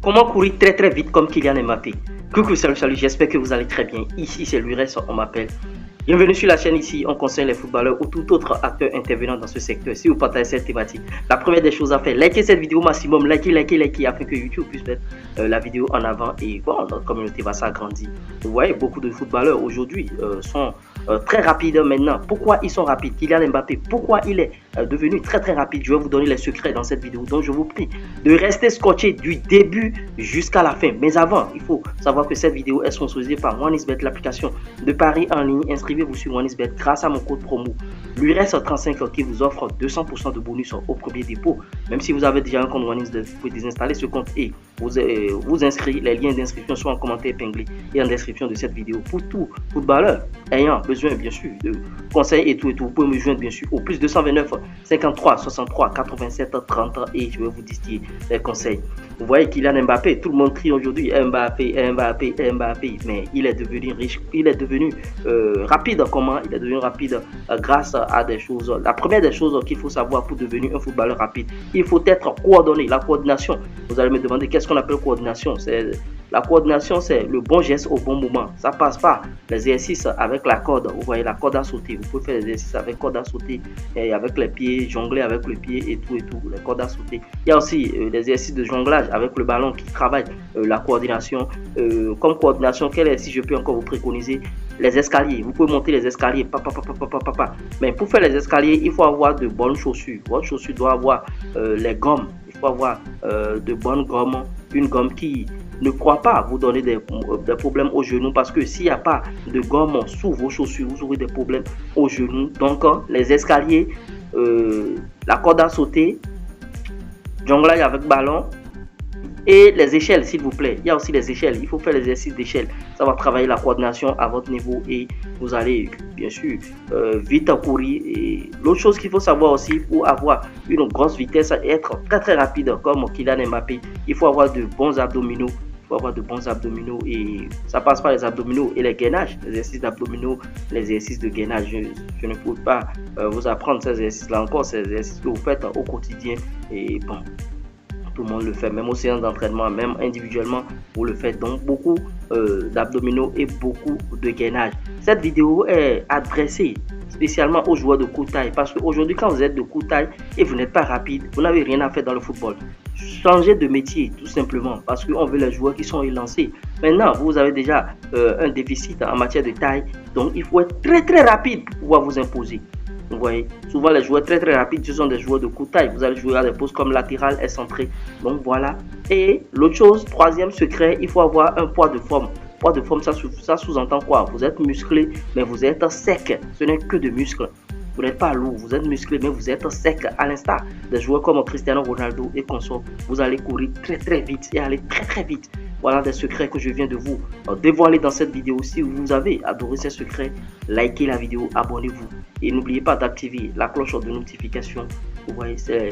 Comment courir très vite comme Kylian Mbappé? Coucou, salut, j'espère que vous allez très bien. Ici c'est Lures, on m'appelle. Bienvenue sur la chaîne. Ici on conseille les footballeurs ou tout autre acteur intervenant dans ce secteur. Si vous partagez cette thématique, la première des choses à faire, likez cette vidéo maximum, likez afin que YouTube puisse mettre la vidéo en avant et bon, notre communauté va s'agrandir. Vous voyez, beaucoup de footballeurs aujourd'hui sont très rapides maintenant. Pourquoi ils sont rapides? Kylian Mbappé, pourquoi il est devenu très rapide? Je vais vous donner les secrets dans cette vidéo, donc je vous prie de rester scotché du début jusqu'à la fin. Mais avant, il faut savoir que cette vidéo est sponsorisée par OneXBet, l'application de paris en ligne. Inscrivez-vous sur OneXBet grâce à mon code promo LURES35 qui vous offre 200% de bonus au premier dépôt. Même si vous avez déjà un compte OneXBet, vous pouvez désinstaller ce compte et vous inscrire. Les liens d'inscription sont en commentaire épinglé et en description de cette vidéo. Pour tout footballeur ayant besoin bien sûr de conseils et tout, vous pouvez me joindre bien sûr au plus 229 53 63 87 30 et je vais vous distiller les conseils. Vous voyez Kylian Mbappé, tout le monde crie aujourd'hui Mbappé, mais il est devenu riche, il est devenu rapide. Comment il est devenu rapide? Grâce à des choses. La première des choses qu'il faut savoir pour devenir un footballeur rapide, il faut être coordonné. La coordination, vous allez me demander qu'est-ce qu'on appelle coordination? La coordination, c'est le bon geste au bon moment. Ça passe par les exercices avec la corde. Vous voyez la corde à sauter. Vous pouvez faire des exercices avec corde à sauter, et avec les pieds, jongler avec le pied et tout. Les cordes à sauter. Il y a aussi des exercices de jonglage avec le ballon qui travaille la coordination. Comme coordination, si je peux encore vous préconiser, les escaliers. Vous pouvez monter les escaliers. Mais pour faire les escaliers, il faut avoir de bonnes chaussures. Votre chaussure doit avoir les gommes. Il faut avoir de bonnes gommes. Une gomme qui ne croit pas vous donner des problèmes au genou, parce que s'il n'y a pas de gomme sous vos chaussures, vous aurez des problèmes au genou. Donc les escaliers, la corde à sauter, jonglage avec ballon et les échelles s'il vous plaît. Il y a aussi les échelles, il faut faire les exercices d'échelle. Ça va travailler la coordination à votre niveau et vous allez bien sûr vite courir. Et l'autre chose qu'il faut savoir aussi, pour avoir une grosse vitesse et être très rapide comme Kylian Mbappé, il faut avoir de bons abdominaux. Et ça passe par les abdominaux et les gainages, les exercices d'abdominaux, les exercices de gainage. Je ne peux pas vous apprendre ces exercices là encore, ces exercices que vous faites au quotidien et bon, tout le monde le fait, même aux séances d'entraînement, même individuellement, vous le faites. Donc beaucoup d'abdominaux et beaucoup de gainage. Cette vidéo est adressée spécialement aux joueurs de courte taille, parce qu'aujourd'hui quand vous êtes de courte taille et vous n'êtes pas rapide, vous n'avez rien à faire dans le football. Changez de métier tout simplement, parce qu'on veut les joueurs qui sont élancés. Maintenant vous avez déjà un déficit en matière de taille, donc il faut être très rapide pour pouvoir vous imposer. Vous voyez, souvent les joueurs très rapides, ce sont des joueurs de courte taille. Vous allez jouer à des postes comme latéral et centré. Donc voilà. Et l'autre chose, troisième secret, il faut avoir un poids de forme. Poids de forme, ça sous-entend quoi? Vous êtes musclé, mais vous êtes sec. Ce n'est que de muscles. Vous n'êtes pas lourd, vous êtes musclé, mais vous êtes sec. À l'instar des joueurs comme Cristiano Ronaldo et consorts, vous allez courir très vite et aller très vite. Voilà des secrets que je viens de vous dévoiler dans cette vidéo. Si vous avez adoré ces secrets, likez la vidéo, abonnez-vous et n'oubliez pas d'activer la cloche de notification. Vous voyez, c'est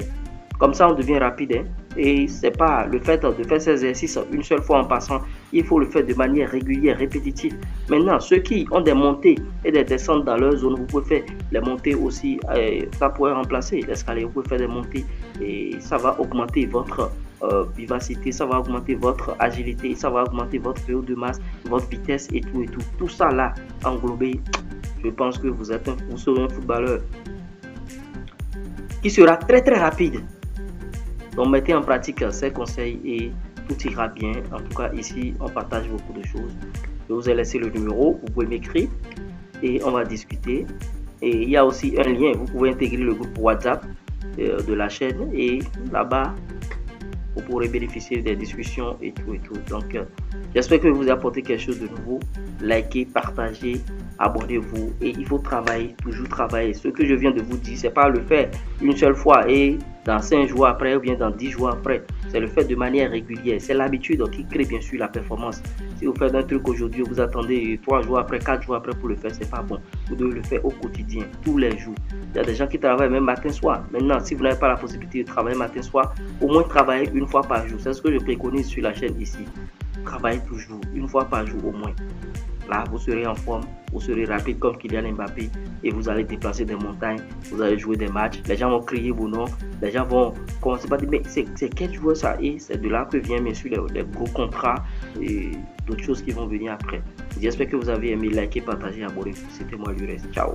comme ça on devient rapide, hein? Et c'est pas le fait de faire ces exercices une seule fois en passant, il faut le faire de manière régulière, répétitive. Maintenant, ceux qui ont des montées et des descentes dans leur zone, vous pouvez faire les montées aussi, ça pourrait remplacer l'escalier. Vous pouvez faire des montées et ça va augmenter votre vivacité, ça va augmenter votre agilité, ça va augmenter votre VO de masse, votre vitesse et tout. Tout ça là englobé, je pense que vous serez un footballeur qui sera très rapide. Donc mettez en pratique ces conseils et tout ira bien. En tout cas ici on partage beaucoup de choses. Je vous ai laissé le numéro, vous pouvez m'écrire et on va discuter. Et il y a aussi un lien, vous pouvez intégrer le groupe WhatsApp de la chaîne et là-bas vous pourrez bénéficier des discussions et tout. Donc j'espère que vous apportez quelque chose de nouveau. Likez, partagez, abonnez-vous et il faut travailler, toujours travailler. Ce que je viens de vous dire, c'est pas le faire une seule fois et dans 5 jours après ou bien dans 10 jours après. C'est le fait de manière régulière. C'est l'habitude qui crée bien sûr la performance. Si vous faites un truc aujourd'hui, vous attendez 3 jours après, 4 jours après pour le faire, c'est pas bon. Vous devez le faire au quotidien, tous les jours. Il y a des gens qui travaillent même matin soir. Maintenant, si vous n'avez pas la possibilité de travailler matin soir, au moins travaillez une fois par jour. C'est ce que je préconise sur la chaîne ici. Travaillez toujours, une fois par jour au moins. Là, vous serez en forme, vous serez rapide comme Kylian Mbappé et vous allez déplacer des montagnes, vous allez jouer des matchs. Les gens vont crier vos noms, les gens vont commencer par dire mais c'est quel joueur ça? Et c'est de là que viennent bien sûr les gros contrats et d'autres choses qui vont venir après. J'espère que vous avez aimé, liker, partager, abonner. C'était moi, Lures. Ciao.